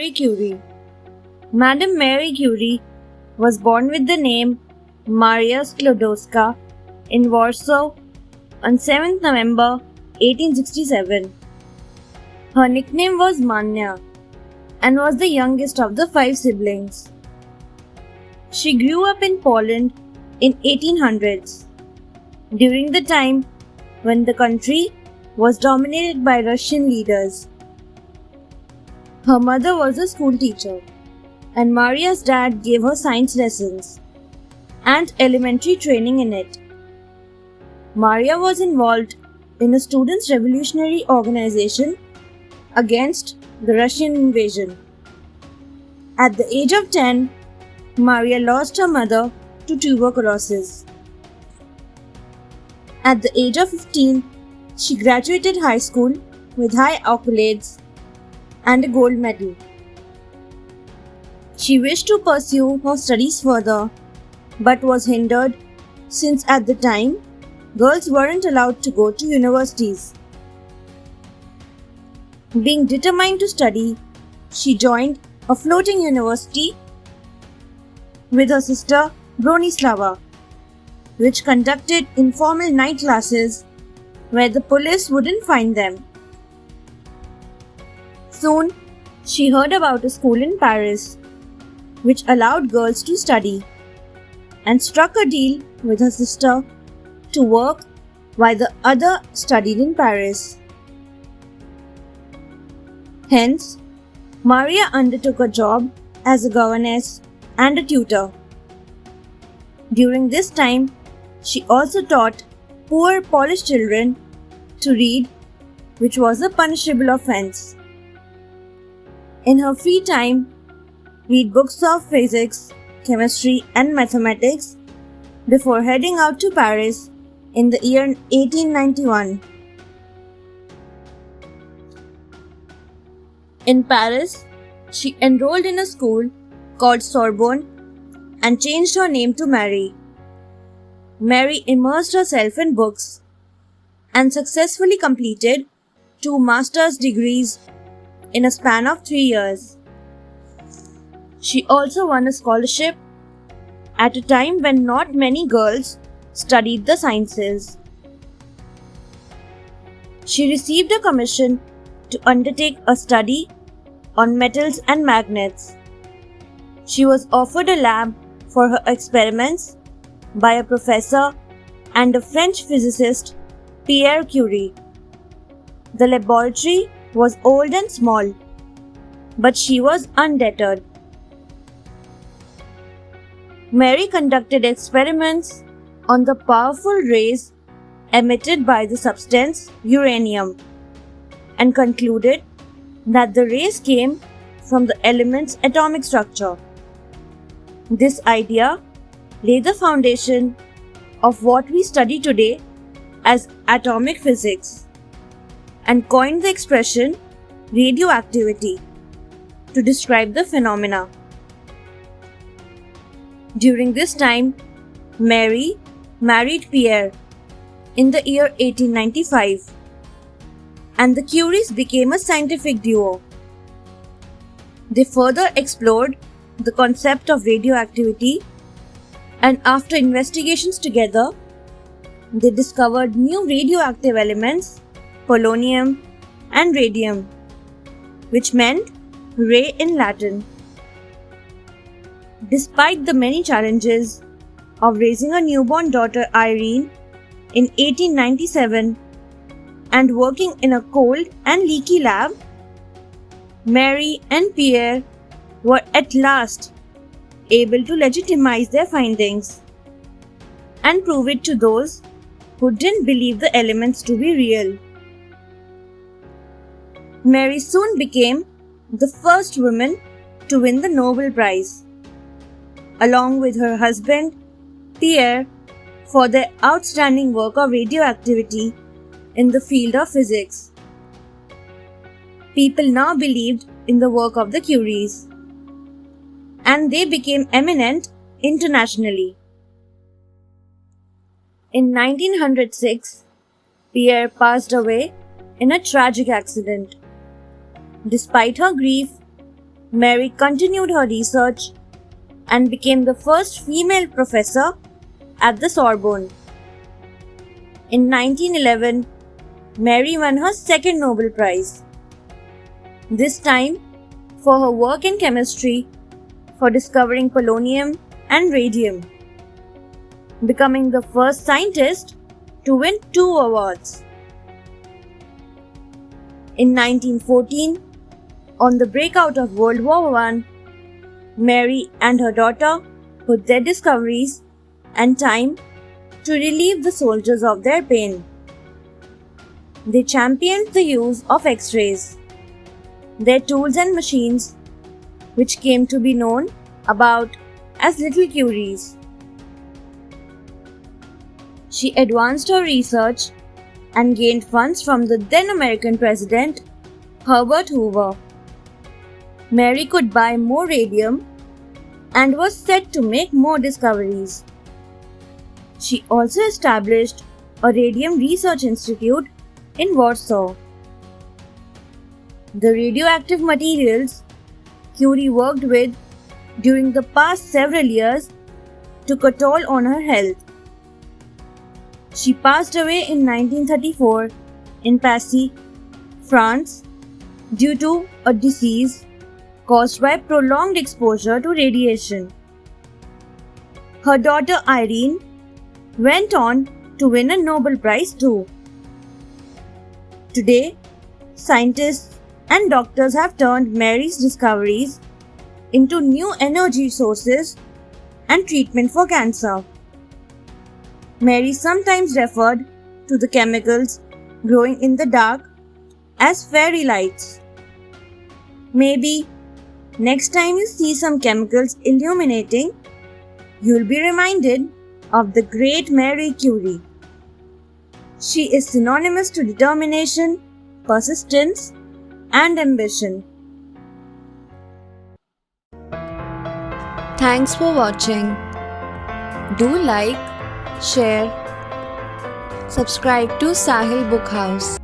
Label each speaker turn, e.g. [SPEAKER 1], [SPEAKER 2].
[SPEAKER 1] Marie Curie. Madame Marie Curie was born with the name Maria Sklodowska in Warsaw on 7th November 1867. Her nickname was Manya and was the youngest of the 5 siblings. She grew up in Poland in 1800s, during the time when the country was dominated by Russian leaders. Her mother was a school teacher, and Maria's dad gave her science lessons and elementary training in it. Maria was involved in a students' revolutionary organization against the Russian invasion. At the age of 10, Maria lost her mother to tuberculosis. At the age of 15, she graduated high school with high accolades and a gold medal. She wished to pursue her studies further, but was hindered since at the time, girls weren't allowed to go to universities. Being determined to study, she joined a floating university with her sister Bronislava, which conducted informal night classes where the police wouldn't find them. Soon, she heard about a school in Paris which allowed girls to study, and struck a deal with her sister to work while the other studied in Paris. Hence, Maria undertook a job as a governess and a tutor. During this time, she also taught poor Polish children to read, which was a punishable offense. In her free time, read books of physics, chemistry, and mathematics before heading out to Paris in the year 1891. In Paris, she enrolled in a school called Sorbonne and changed her name to Marie. Marie immersed herself in books and successfully completed 2 master's degrees in a span of 3 years. She also won a scholarship at a time when not many girls studied the sciences. She received a commission to undertake a study on metals and magnets. She was offered a lab for her experiments by a professor and a French physicist, Pierre Curie. The laboratory was old and small, but she was undeterred. Marie conducted experiments on the powerful rays emitted by the substance uranium and concluded that the rays came from the element's atomic structure. This idea laid the foundation of what we study today as atomic physics and coined the expression radioactivity to describe the phenomena. During this time, Marie married Pierre in the year 1895, and the Curies became a scientific duo. They further explored the concept of radioactivity, and after investigations together, they discovered new radioactive elements, polonium and radium, which meant ray in Latin. Despite the many challenges of raising a newborn daughter Irene in 1897 and working in a cold and leaky lab, Marie and Pierre were at last able to legitimize their findings and prove it to those who didn't believe the elements to be real. Marie soon became the first woman to win the Nobel Prize, along with her husband, Pierre, for their outstanding work of radioactivity in the field of physics. People now believed in the work of the Curies, and they became eminent internationally. In 1906, Pierre passed away in a tragic accident. Despite her grief, Mary continued her research and became the first female professor at the Sorbonne. In 1911, Mary won her second Nobel Prize, this time for her work in chemistry for discovering polonium and radium, becoming the first scientist to win 2 awards. In 1914, on the breakout of World War I, Mary and her daughter put their discoveries and time to relieve the soldiers of their pain. They championed the use of X-rays, their tools and machines, which came to be known about as Little Curies. She advanced her research and gained funds from the then American President Herbert Hoover. Mary could buy more radium and was set to make more discoveries. She also established a radium research institute in Warsaw. The radioactive materials Curie worked with during the past several years took a toll on her health. She passed away in 1934 in Passy, France, due to a disease caused by prolonged exposure to radiation. Her daughter Irene went on to win a Nobel Prize too. Today, scientists and doctors have turned Mary's discoveries into new energy sources and treatment for cancer. Mary sometimes referred to the chemicals glowing in the dark as fairy lights. Maybe next time you see some chemicals illuminating, you'll be reminded of the great Marie Curie. She is synonymous to determination, persistence, and ambition.
[SPEAKER 2] Thanks for watching. Do like, share, subscribe to Sahil Book House.